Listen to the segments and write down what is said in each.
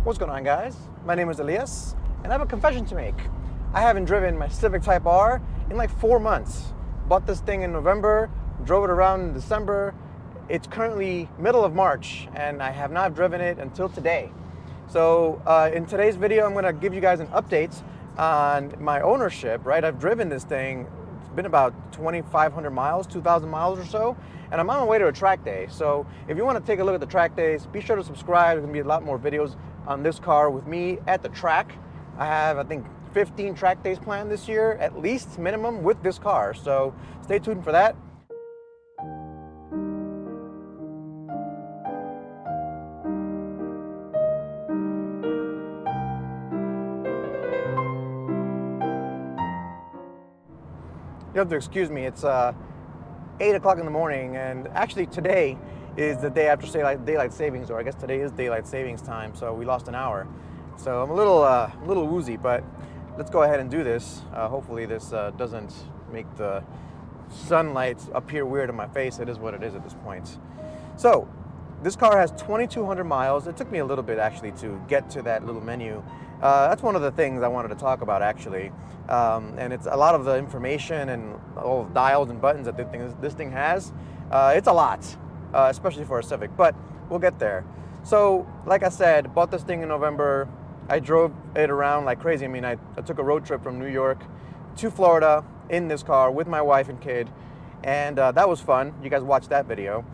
What's going on, guys? My name is Elias, and I have a confession to make. I haven't driven my Civic Type R in like 4 months. Bought this thing in November, drove it around in December. It's currently middle of March, and I have not driven it until today. So in today's video, I'm gonna give you guys an update on my ownership, right? I've driven this thing, it's been about 2,500 miles, 2,000 miles or so, and I'm on my way to a track day. So if you wanna take a look at the track days, be sure to subscribe. There's gonna be a lot more videos on this car with me at the track. I have, I think, 15 track days planned this year, at least minimum, with this car. So stay tuned for that. You have to excuse me, it's 8 o'clock in the morning, and actually today is the day after daylight savings, or I guess today is daylight savings time, so we lost an hour. So I'm a little woozy, but let's go ahead and do this. Hopefully this doesn't make the sunlight appear weird on my face. It is what it is at this point. So this car has 2,200 miles. It took me a little bit actually to get to that little menu. That's one of the things I wanted to talk about actually. And it's a lot of the information and all the dials and buttons that this thing has. It's a lot, especially for a Civic, but we'll get there. So like I said, bought this thing in November. I drove it around like crazy. I mean, I took a road trip from New York to Florida in this car with my wife and kid. And that was fun. You guys watched that video.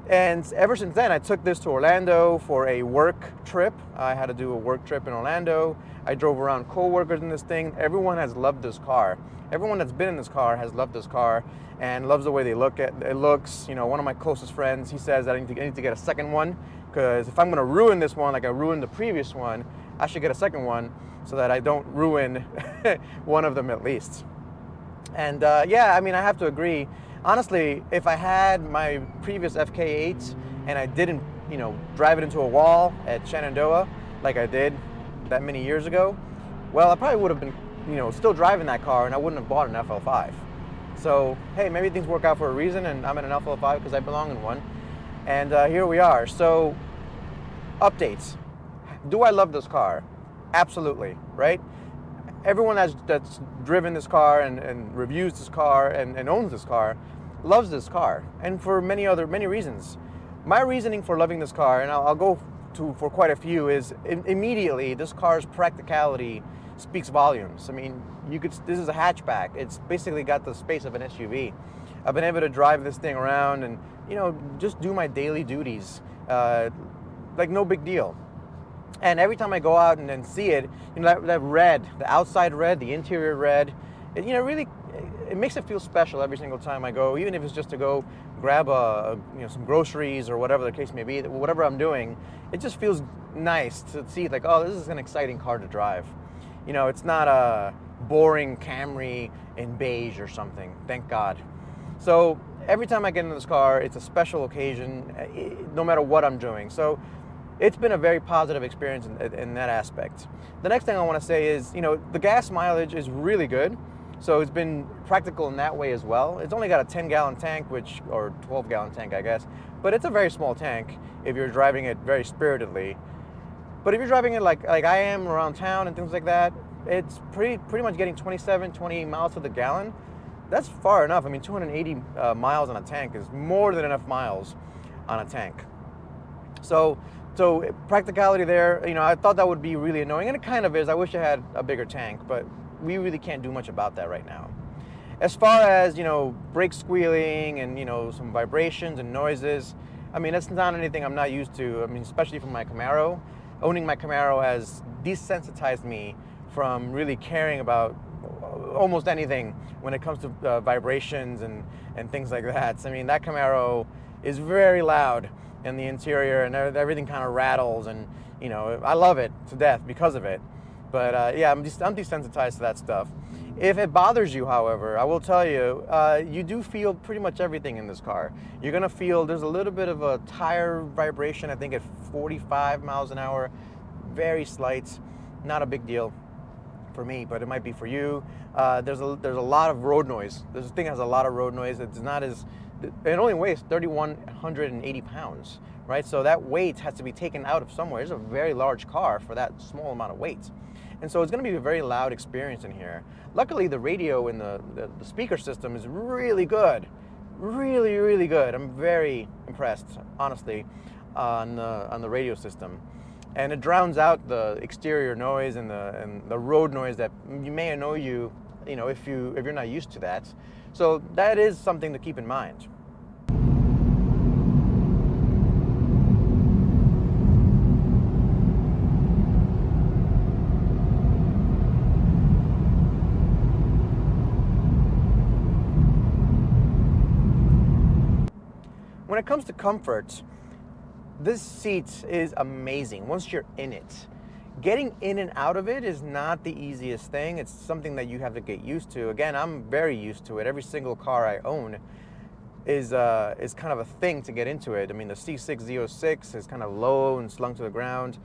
And ever since then, I took this to Orlando for a work trip. I had to do a work trip in Orlando. I drove around co-workers in this thing. Everyone has loved this car. Everyone that's been in this car has loved this car and loves the way it looks. You know, one of my closest friends, he says that I need to get a second one, because if I'm gonna ruin this one like I ruined the previous one, I should get a second one so that I don't ruin one of them at least. And yeah, I mean, I have to agree. Honestly, if I had my previous FK8 and I didn't, you know, drive it into a wall at Shenandoah like I did that many years ago, well, I probably would have been, you know, still driving that car, and I wouldn't have bought an FL5. So, hey, maybe things work out for a reason, and I'm in an FL5 because I belong in one. And here we are. So, updates. Do I love this car? Absolutely, right? Everyone that's driven this car and reviews this car and owns this car loves this car, and for many reasons. My reasoning for loving this car, and I'll go for quite a few, is immediately this car's practicality speaks volumes. I mean, this is a hatchback. It's basically got the space of an SUV. I've been able to drive this thing around and, you know, just do my daily duties like no big deal. And every time I go out and see it, you know, that red, the outside red, the interior red, you know, really, it makes it feel special every single time I go, even if it's just to go grab you know, some groceries or whatever the case may be, whatever I'm doing. It just feels nice to see, like, oh, this is an exciting car to drive. You know, it's not a boring Camry in beige or something, thank God. So every time I get into this car, it's a special occasion, no matter what I'm doing. So it's been a very positive experience in that aspect. The next thing I want to say is, you know, the gas mileage is really good. So it's been practical in that way as well. It's only got a 10-gallon tank, or 12-gallon tank, I guess. But it's a very small tank if you're driving it very spiritedly. But if you're driving it like I am around town and things like that, it's pretty much getting 27, 28 miles to the gallon. That's far enough. I mean, 280 miles on a tank is more than enough miles on a tank. So practicality there, you know, I thought that would be really annoying, and it kind of is. I wish I had a bigger tank, but we really can't do much about that right now. As far as, you know, brake squealing and, you know, some vibrations and noises, I mean, that's not anything I'm not used to. I mean, especially from my Camaro. Owning my Camaro has desensitized me from really caring about almost anything when it comes to vibrations and things like that. So, I mean, that Camaro is very loud in the interior, and everything kind of rattles, and, you know, I love it to death because of it. But yeah, I'm desensitized to that stuff. If it bothers you, however, I will tell you, you do feel pretty much everything in this car. You're gonna feel there's a little bit of a tire vibration, I think at 45 miles an hour, very slight, not a big deal for me, but it might be for you. There's a lot of road noise. This thing has a lot of road noise. It's not as, it only weighs 3,180 pounds, right? So that weight has to be taken out of somewhere. It's a very large car for that small amount of weight. And so it's going to be a very loud experience in here. Luckily, the radio and the speaker system is really good. Really, really good. I'm very impressed, honestly, on the radio system. And it drowns out the exterior noise and the road noise that you may annoy you, if you're not used to that. So that is something to keep in mind. When it comes to comfort, this seat is amazing once you're in it. Getting in and out of it is not the easiest thing. It's something that you have to get used to. Again, I'm very used to it. Every single car I own is kind of a thing to get into it. I mean, the C6Z06 is kind of low and slung to the ground.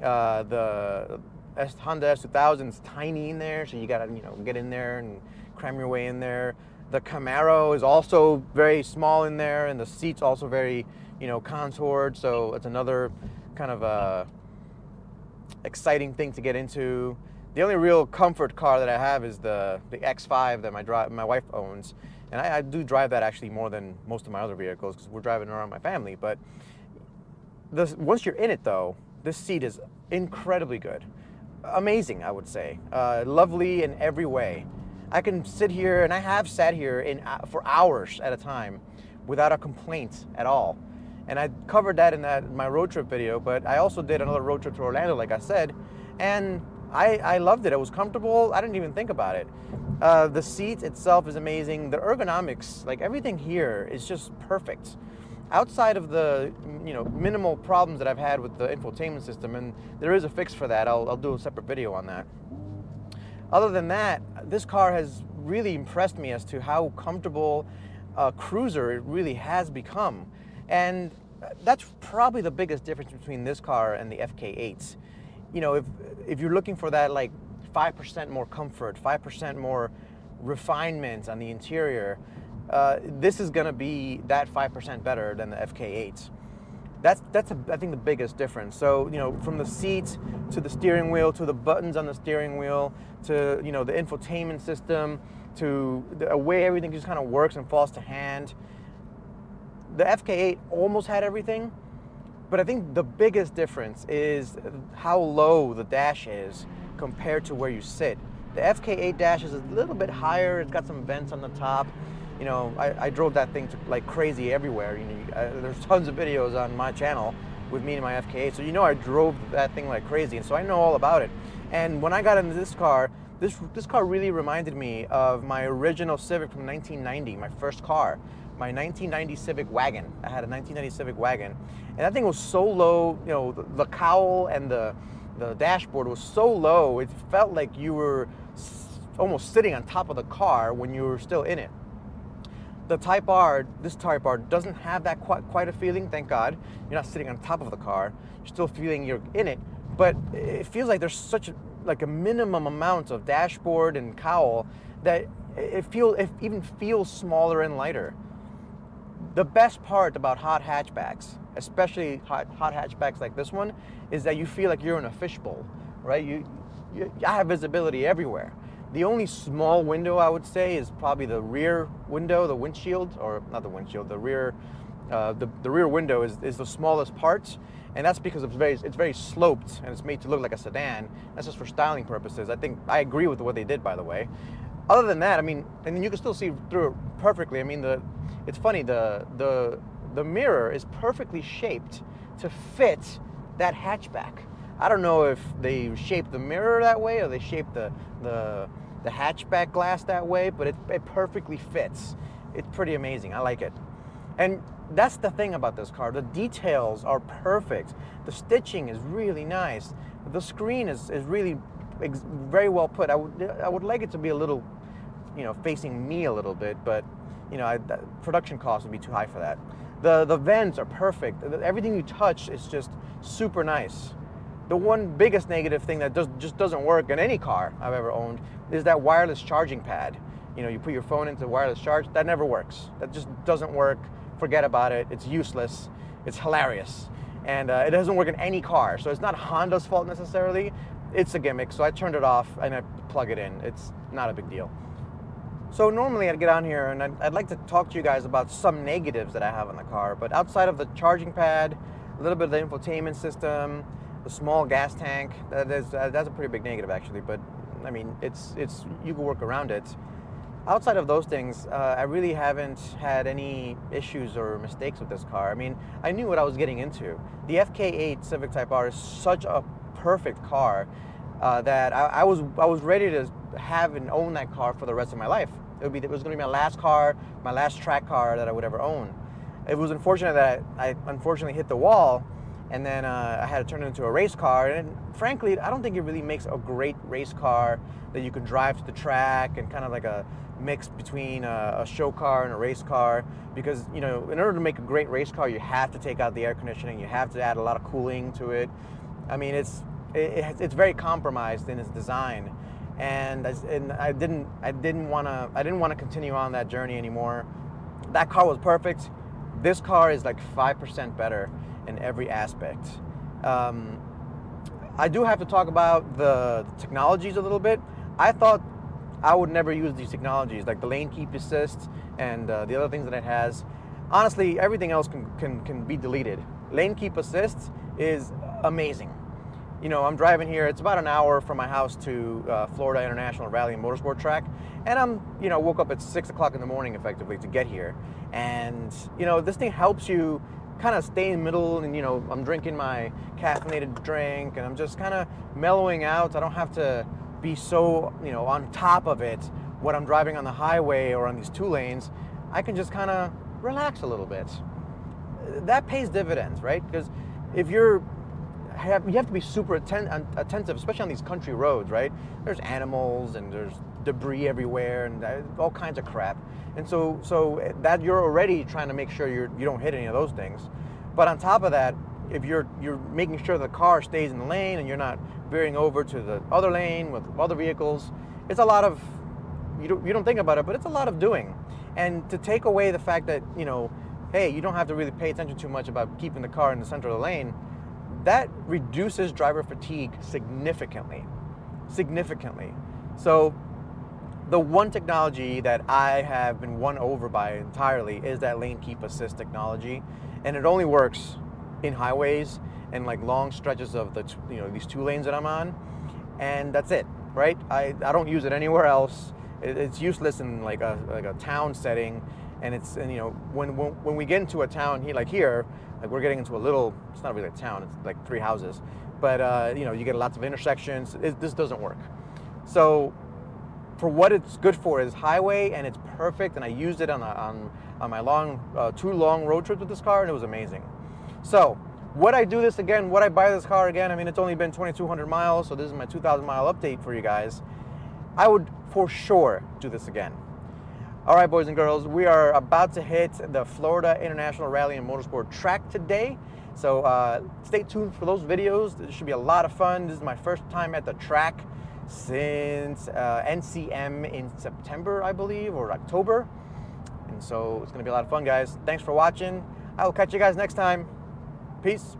The Honda S2000 is tiny in there, so you gotta get in there and cram your way in there. The Camaro is also very small in there, and the seat's also very, contoured. So it's another kind of exciting thing to get into. The only real comfort car that I have is the X5 that my wife owns, and I do drive that actually more than most of my other vehicles because we're driving around my family. But once you're in it, though, this seat is incredibly good, amazing, I would say, lovely in every way. I can sit here, and I have sat here for hours at a time without a complaint at all. And I covered that in my road trip video, but I also did another road trip to Orlando, like I said, and I loved it. It was comfortable. I didn't even think about it. The seat itself is amazing. The ergonomics, like everything here, is just perfect. Outside of the minimal problems that I've had with the infotainment system, and there is a fix for that. I'll do a separate video on that. Other than that, this car has really impressed me as to how comfortable a cruiser it really has become. And that's probably the biggest difference between this car and the FK8s. If you're looking for that like 5% more comfort, 5% more refinement on the interior, this is going to be that 5% better than the FK8s. That's I think the biggest difference. So from the seat to the steering wheel to the buttons on the steering wheel to the infotainment system to the way everything just kind of works and falls to hand. The FK8 almost had everything, but I think the biggest difference is how low the dash is compared to where you sit. The FK8 dash is a little bit higher. It's got some vents on the top. I drove that thing like crazy everywhere. There's tons of videos on my channel with me and my FK8, so I drove that thing like crazy, and so I know all about it. And when I got into this car, this car really reminded me of my original Civic from 1990, my first car, my 1990 Civic wagon. I had a 1990 Civic wagon, and that thing was so low. The cowl and the dashboard was so low, it felt like you were almost sitting on top of the car when you were still in it. The Type R, this Type R, doesn't have that quite a feeling, thank God. You're not sitting on top of the car. You're still feeling you're in it, but it feels like there's such a minimum amount of dashboard and cowl that it even feels smaller and lighter. The best part about hot hatchbacks, especially hot hatchbacks like this one, is that you feel like you're in a fishbowl, right? I have visibility everywhere. The only small window I would say is probably the rear window, the windshield, or not the windshield, the rear, the rear window is the smallest part, and that's because it's very sloped and it's made to look like a sedan. That's just for styling purposes. I agree with what they did, by the way. Other than that, and then you can still see through it perfectly. It's funny, the mirror is perfectly shaped to fit that hatchback. I don't know if they shaped the mirror that way or they shaped the hatchback glass that way, but it perfectly fits. It's pretty amazing. I like it. And that's the thing about this car. The details are perfect. The stitching is really nice. The screen is really very well put. I would like it to be a little, facing me a little bit, but production costs would be too high for that. The vents are perfect. Everything you touch is just super nice. The one biggest negative thing that just doesn't work in any car I've ever owned is that wireless charging pad. You put your phone into wireless charge, that never works. That just doesn't work. Forget about it. It's useless. It's hilarious. And it doesn't work in any car. So it's not Honda's fault necessarily. It's a gimmick. So I turned it off and I plug it in. It's not a big deal. So normally I'd get on here and I'd like to talk to you guys about some negatives that I have on the car. But outside of the charging pad, a little bit of the infotainment system, the small gas tank, that's a pretty big negative actually. But I mean, it's you can work around it. Outside of those things, I really haven't had any issues or mistakes with this car. I mean, I knew what I was getting into. The FK8 Civic Type R is such a perfect car that I was ready to have and own that car for the rest of my life. It was going to be my last car, my last track car that I would ever own. It was unfortunate that I unfortunately hit the wall, and then I had to turn it into a race car. And frankly, I don't think it really makes a great race car that you can drive to the track and kind of like a mix between a show car and a race car, because in order to make a great race car, you have to take out the air conditioning, you have to add a lot of cooling to it. I mean, it's very compromised in its design, and I didn't want to continue on that journey anymore. That car was perfect. This car is like 5% better in every aspect. I do have to talk about the technologies a little bit. I thought I would never use these technologies, like the lane keep assist and the other things that it has. Honestly, everything else can be deleted. Lane keep assist is amazing. I'm driving here. It's about an hour from my house to Florida International Rally and Motorsport Track, and I'm woke up at 6 o'clock in the morning effectively to get here. And this thing helps you kind of stay in the middle, and I'm drinking my caffeinated drink, and I'm just kind of mellowing out. I don't have to be so on top of it when I'm driving on the highway or on these two lanes. I can just kind of relax a little bit. That pays dividends, right? Because if you have to be super attentive, especially on these country roads, right? There's animals and there's debris everywhere and all kinds of crap. And so that you're already trying to make sure you don't hit any of those things. But on top of that, if you're making sure the car stays in the lane and you're not veering over to the other lane with other vehicles, it's a lot of, you don't think about it, but it's a lot of doing. And to take away the fact that, hey, you don't have to really pay attention too much about keeping the car in the center of the lane, that reduces driver fatigue significantly. So the one technology that I have been won over by entirely is that lane keep assist technology. And it only works in highways and like long stretches of these two lanes that I'm on, and that's it, right? I don't use it anywhere else. It's useless in like a town setting, and when we get into a town here, like we're getting into it's not really a town, it's like 3 houses, but you get lots of intersections. This doesn't work. So for what it's good for is highway, and it's perfect, and I used it on my two long road trips with this car, and it was amazing. So would I do this again? Would I buy this car again? I mean, it's only been 2,200 miles, so this is my 2,000 mile update for you guys. I would for sure do this again. All right, boys and girls, we are about to hit the Florida International Rally and Motorsport Track today. So stay tuned for those videos. It should be a lot of fun. This is my first time at the track since NCM in September, I believe, or October. And so it's going to be a lot of fun, guys. Thanks for watching. I will catch you guys next time. Peace.